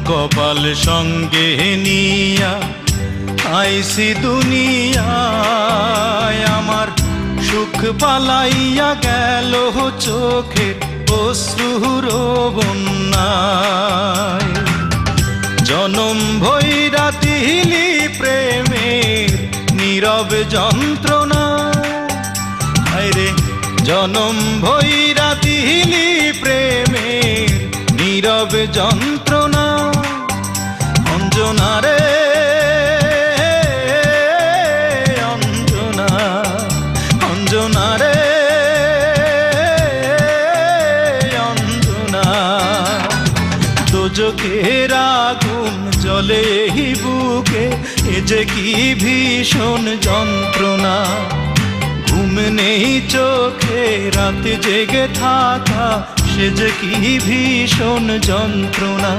কপাল সঙ্গে নিয়া আইসি দুনিয়ায়, আমার সুখ পালাইয়া গেল চোখের অশ্রুর বন্যায়। জনম ভৈরা দিলি প্রেমের নীরব যন্ত্রণা, আরে জনম ভৈরা দিলি প্রেমের নীরব যন্ত্রণা। অঞ্জনা রে অঞ্জনা, অঞ্জনা রে অঞ্জনা, দোজখের আগুন জ্বলে এই বুকে, এ যে কি ভীষণ যন্ত্রণা। ঘুম নেই চোখে রাতে জেগে থাকা, সে যে কি ভীষণ যন্ত্রণা।